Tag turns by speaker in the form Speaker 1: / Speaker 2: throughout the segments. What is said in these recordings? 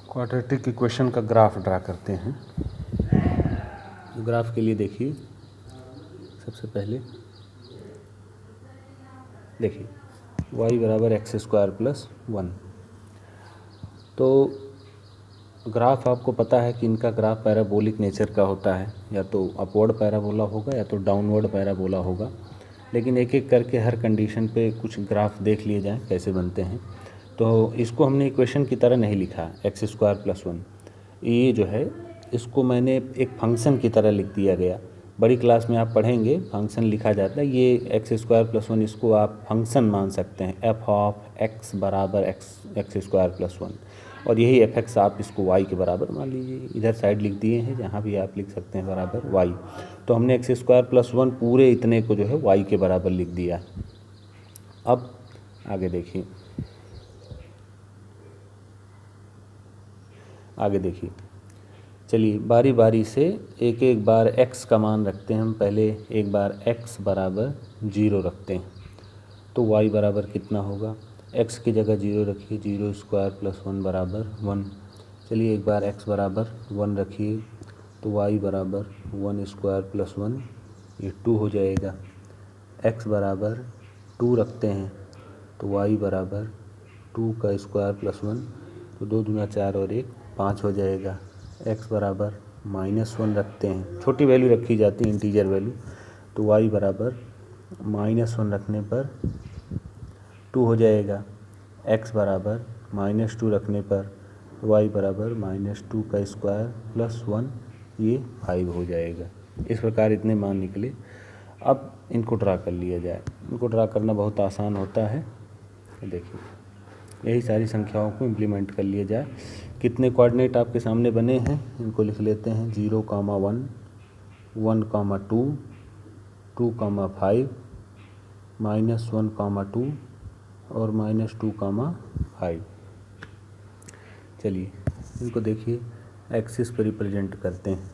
Speaker 1: Quadratic equation का graph draw करते हैं। ग्राफ के लिए देखिए, सबसे पहले देखिए y बराबर एक्स स्क्वायर प्लस 1। तो ग्राफ आपको पता है कि इनका ग्राफ पैराबोलिक नेचर का होता है, या तो अपवर्ड पैराबोला होगा या तो डाउनवर्ड पैराबोला होगा। लेकिन एक एक करके हर कंडीशन पे कुछ ग्राफ देख लिए जाएं कैसे बनते हैं। तो इसको हमने इक्वेशन की तरह नहीं लिखा एक्स स्क्वायर प्लस 1, ये जो है इसको मैंने एक फंक्शन की तरह लिख दिया गया। बड़ी क्लास में आप पढ़ेंगे फंक्शन लिखा जाता है, ये एक्स स्क्वायर प्लस 1 इसको आप फंक्शन मान सकते हैं, एफ ऑफ एक्स बराबर एक्स स्क्वायर प्लस 1, और यही एफ एक्स आप इसको वाई के बराबर मान लीजिए। इधर साइड लिख दिए हैं, जहाँ भी आप लिख सकते हैं बराबर वाई। तो हमने एक्स स्क्वायर प्लस 1 पूरे इतने को जो है वाई के बराबर लिख दिया। अब आगे देखिए, चलिए बारी बारी से एक एक बार x का मान रखते हैं हम। पहले एक बार x बराबर 0 रखते हैं, तो y बराबर कितना होगा, x की जगह 0 रखिए, 0 स्क्वायर प्लस 1 बराबर 1। चलिए एक बार x बराबर 1 रखिए, तो y बराबर 1 स्क्वायर प्लस 1, ये 2 हो जाएगा। x बराबर 2 रखते हैं, तो y बराबर 2 का स्क्वायर प्लस 1, तो 2 दूना 4 और 1 5 हो जाएगा। x बराबर -1 रखते हैं, छोटी वैल्यू रखी जाती है इंटीजर वैल्यू, तो y बराबर -1 रखने पर 2 हो जाएगा। x बराबर -2 रखने पर y बराबर -2 का स्क्वायर प्लस 1, ये 5 हो जाएगा। इस प्रकार इतने मान निकले। अब इनको ड्रा कर लिया जाए। इनको ड्रा करना बहुत आसान होता है। देखिए यही सारी संख्याओं को इम्प्लीमेंट कर लिया जाए। कितने कोऑर्डिनेट आपके सामने बने हैं इनको लिख लेते हैं। 0, 1, 1, 2, 2, 5, -1, 2 और -2, 5। चलिए इनको देखिए एक्सिस पर रिप्रेजेंट करते हैं।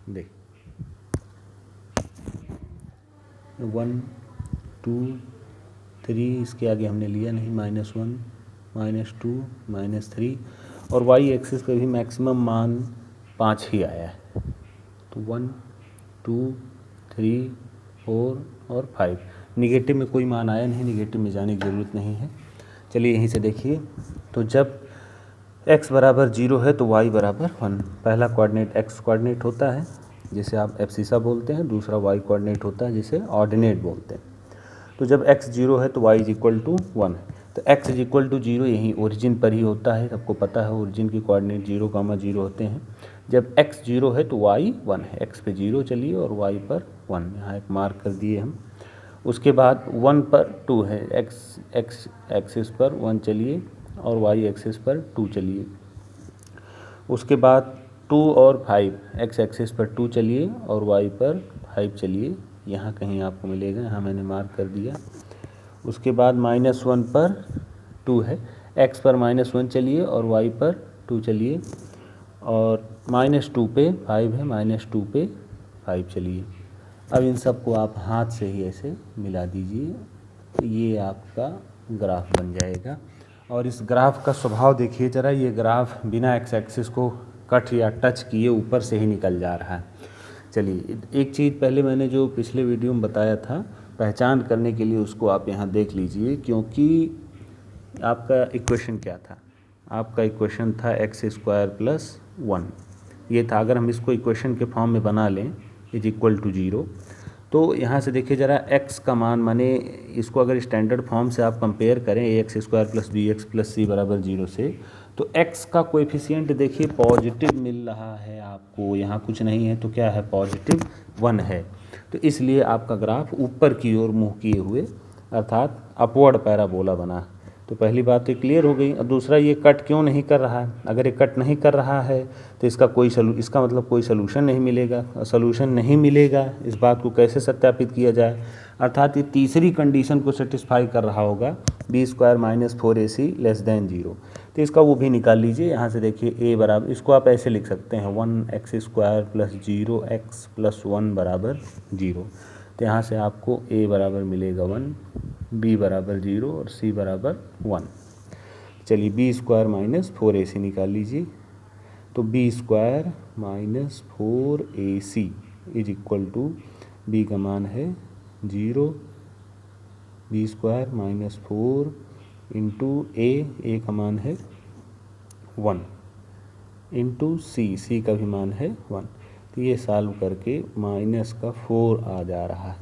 Speaker 1: देख 1, 2, 3, इसके आगे हमने लिया नहीं, -1, -2, -3, और y एक्सिस पे भी मैक्सिमम मान 5 ही आया है। तो 1, 2, 3, 4 और 5। निगेटिव में कोई मान आया नहीं, निगेटिव में जाने की ज़रूरत नहीं है। चलिए यहीं से देखिए, तो जब x बराबर 0 है तो y बराबर 1। पहला कोऑर्डिनेट x कोऑर्डिनेट होता है जिसे आप एब्सिसा बोलते हैं, दूसरा y कोऑर्डिनेट होता है जिसे ऑर्डिनेट बोलते हैं। तो जब x 0 है तो y इज इक्वल टू 1 है, तो x इज इक्वल टू 0 यहीं ओरिजिन पर ही होता है। सबको पता है ओरिजिन की कोऑर्डिनेट 0, 0 होते हैं। जब x 0 है तो y 1 है, x पे 0 चलिए और y पर 1, यहाँ एक मार्क कर दिए हम। उसके बाद 1 पर 2 है, x एक्सिस पर 1 चलिए और y एक्सिस पर 2 चलिए। उसके बाद 2 और 5, x एक्सिस पर 2 चलिए और y पर 5 चलिए, यहाँ कहीं आपको मिलेगा, यहाँ मैंने मार्क कर दिया। उसके बाद -1 पर 2 है, x पर -1 चलिए और y पर 2 चलिए, और -2 पे 5 है, -2 पे 5 चलिए। अब इन सब को आप हाथ से ही ऐसे मिला दीजिए, तो ये आपका ग्राफ बन जाएगा। और इस ग्राफ का स्वभाव देखिए ज़रा, ये ग्राफ बिना एक्स एक्सिस को कट या टच किए ऊपर से ही निकल जा रहा है। चलिए एक चीज़ पहले मैंने जो पिछले वीडियो में बताया था, पहचान करने के लिए उसको आप यहाँ देख लीजिए, क्योंकि आपका इक्वेशन क्या था, आपका इक्वेशन था एक्स स्क्वायर प्लस 1, ये था। अगर हम इसको इक्वेशन के फॉर्म में बना लें इज इक्वल टू 0, तो यहाँ से देखिए ज़रा x का मान, माने इसको अगर स्टैंडर्ड फॉर्म से आप कंपेयर करें x square plus b x plus c बराबर 0 से, तो x का कोएफिशिएंट देखिए पॉजिटिव मिल रहा है आपको, यहाँ कुछ नहीं है तो क्या है, पॉजिटिव 1 है। तो इसलिए आपका ग्राफ ऊपर की ओर मुँह किए हुए अर्थात अपवर्ड पैराबोला बना। तो पहली बात तो क्लियर हो गई। और दूसरा, ये कट क्यों नहीं कर रहा है। अगर ये कट नहीं कर रहा है तो इसका मतलब कोई सलूशन नहीं मिलेगा। और सलूशन नहीं मिलेगा, इस बात को कैसे सत्यापित किया जाए, अर्थात ये तीसरी कंडीशन को सेटिस्फाई कर रहा होगा, b² - 4ac < 0। तो इसका वो भी निकाल लीजिए। यहाँ से देखिए a बराबर, इसको आप ऐसे लिख सकते हैं 1x² + 0x + 1 बराबर 0। तो यहाँ से आपको a बराबर मिलेगा 1 b बराबर 0 और c बराबर 1। चलिए बी स्क्वायर माइनस 4ac निकाल लीजिए। तो b square minus 4ac is equal to b का मान है 0, b square minus 4 into a का मान है 1 इंटू सी का भी मान है 1। तो ये सॉल्व करके माइनस का 4 आ जा रहा है,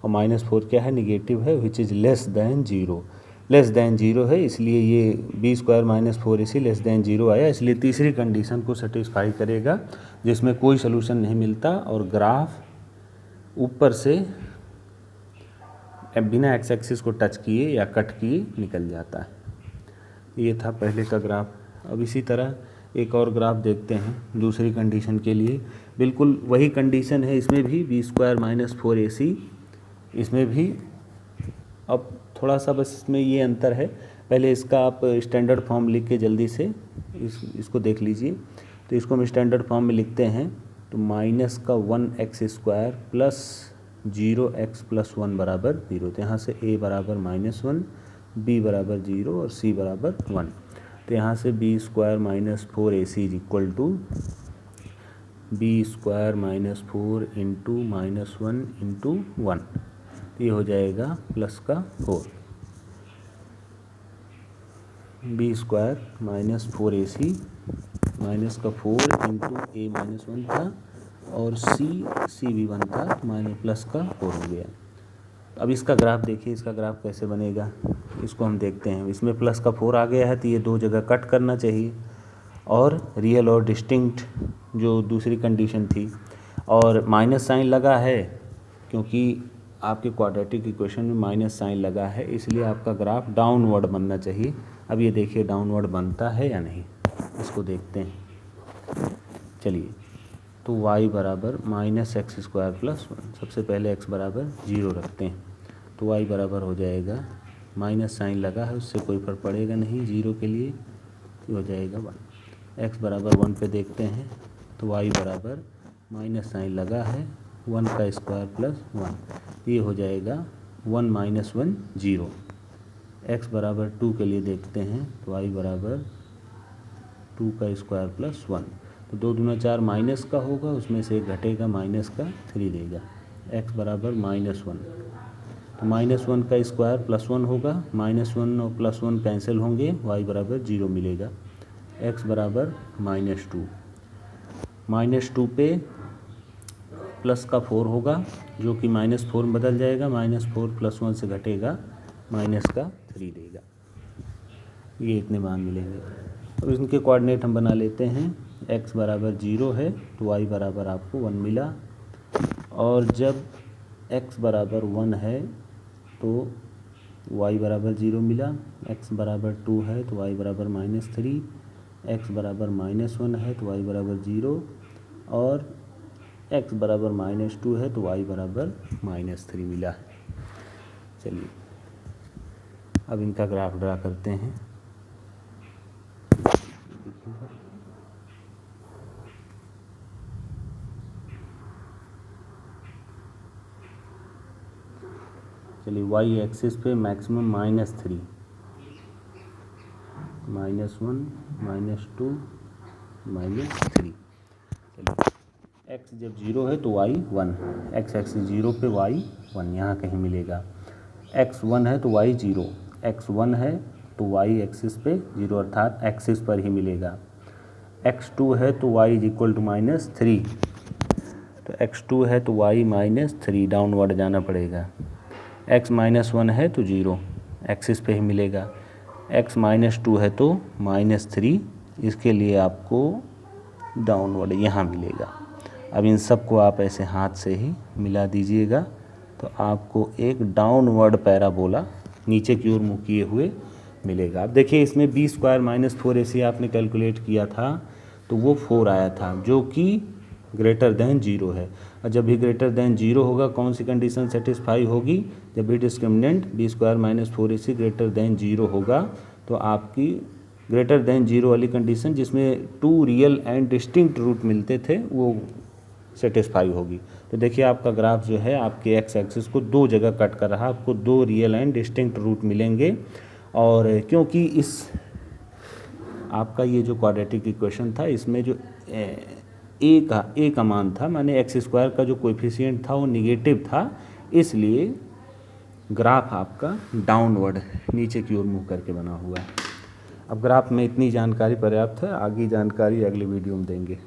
Speaker 1: और माइनस 4 क्या है, निगेटिव है, which is less than 0। Less than 0 है, इसलिए ये b square minus 4ac less than 0 आया, इसलिए तीसरी कंडीशन को सेटिस्फाई करेगा, जिसमें कोई सोल्यूशन नहीं मिलता और ग्राफ ऊपर से बिना एक्स एक्सिस को टच किए या कट किए निकल जाता है। ये था पहले का ग्राफ। अब इसी तरह एक और ग्राफ देखते हैं दूसरी कंडीशन के लिए। बिल्कुल वही कंडीशन है, इसमें भी बी स्क्वायर माइनस 4ac, इसमें भी अब थोड़ा सा बस इसमें ये अंतर है। पहले इसका आप स्टैंडर्ड फॉर्म लिख के जल्दी से इसको देख लीजिए। तो इसको हम स्टैंडर्ड फॉर्म में लिखते हैं, तो माइनस का 1x square plus 0x plus 1 बराबर 0। तो यहाँ से a बराबर -1, b बराबर 0 और c बराबर 1। तो यहाँ से b square minus 4ac is equal to b square minus 4 into -1 into 1। ये हो जाएगा प्लस का 4। B square minus 4ac minus का 4 इंटू a माइनस 1 था और c भी 1 था, माइनस प्लस का 4 हो गया। अब इसका ग्राफ देखिए, इसका ग्राफ कैसे बनेगा इसको हम देखते हैं। इसमें प्लस का 4 आ गया है, तो ये दो जगह कट करना चाहिए, और रियल और डिस्टिंक्ट जो दूसरी कंडीशन थी, और माइनस साइन लगा है क्योंकि आपके क्वाड्रेटिक इक्वेशन में माइनस साइन लगा है, इसलिए आपका ग्राफ डाउनवर्ड बनना चाहिए। अब ये देखिए डाउनवर्ड बनता है या नहीं, इसको देखते हैं। चलिए, तो y बराबर माइनस एक्स स्क्वायर प्लस 1, सबसे पहले x बराबर 0 रखते हैं। तो y बराबर हो जाएगा, माइनस साइन लगा है उससे कोई फर्क पड़ेगा नहीं, 0 के लिए हो जाएगा 1। x बराबर 1 पे देखते हैं, तो y बराबर माइनस साइन लगा है 1 का स्क्वायर प्लस 1, ये हो जाएगा 1 माइनस 1 0। x बराबर 2 के लिए देखते हैं, तो y बराबर 2 का स्क्वायर प्लस 1। तो 2 दूना 4 माइनस का होगा, उसमें से एक घटेगा, माइनस का 3 देगा। x बराबर -1, तो -1 का स्क्वायर प्लस 1 होगा, -1 और प्लस 1 कैंसिल होंगे, y बराबर 0 मिलेगा। x बराबर -2, -2 पे प्लस का 4 होगा, जो कि -4 में बदल जाएगा, -4 प्लस 1 से घटेगा, माइनस का 3 देगा। ये इतने मान मिलेंगे। अब इनके कोऑर्डिनेट हम बना लेते हैं। x बराबर 0 है, तो y बराबर आपको 1 मिला, और जब x बराबर 1 है तो y बराबर 0 मिला, x बराबर 2 है तो y बराबर -3, x बराबर -1 है तो y बराबर 0, और x बराबर -2 है तो y बराबर -3 मिला है। चलिए, अब इनका ग्राफ ड्रा करते हैं। चलिए, y एक्सिस पे मैक्सिमम -3, -1, -2, -3। चलिए, x जब 0 है तो y 1, x एक्सिस 0 पे y 1 यहाँ कहीं मिलेगा। x 1 है तो y 0, x 1 है तो y एक्सिस पे 0 अर्थात एक्सिस पर ही मिलेगा। x 2 है तो y इज इक्वल टू -3, तो x 2 है तो y -3, डाउनवर्ड जाना पड़ेगा। x -1 है तो 0, एक्सिस पे ही मिलेगा। x -2 है तो -3, इसके लिए आपको डाउनवर्ड यहाँ मिलेगा। अब इन सब को आप ऐसे हाथ से ही मिला दीजिएगा, तो आपको एक डाउनवर्ड पैराबोला नीचे की ओर मुँह किए हुए मिलेगा। अब देखिए, इसमें बी स्क्वायर -4ac आपने कैलकुलेट किया था, तो वो 4 आया था, जो कि ग्रेटर दैन 0 है। और जब भी ग्रेटर दैन 0 होगा, कौन सी कंडीशन सेटिस्फाई होगी, जब भी discriminant b square -4ac greater than 0 होगा, तो आपकी ग्रेटर दैन 0 वाली कंडीशन, जिसमें 2 रियल एंड डिस्टिंक्ट रूट मिलते थे, वो सेटिस्फाई होगी। तो देखिए आपका ग्राफ जो है आपके एक्स एक्सिस को दो जगह कट कर रहा है, आपको दो रियल एंड डिस्टिंक्ट रूट मिलेंगे। और क्योंकि इस आपका ये जो क्वाड्रेटिक इक्वेशन था इसमें जो ए का मान था, माने एक्स स्क्वायर का जो कोएफिशिएंट था वो निगेटिव था, इसलिए ग्राफ आपका डाउनवर्ड नीचे की ओर मूव करके बना हुआ है। अब ग्राफ में इतनी जानकारी पर्याप्त है, आगे जानकारी अगले वीडियो में देंगे।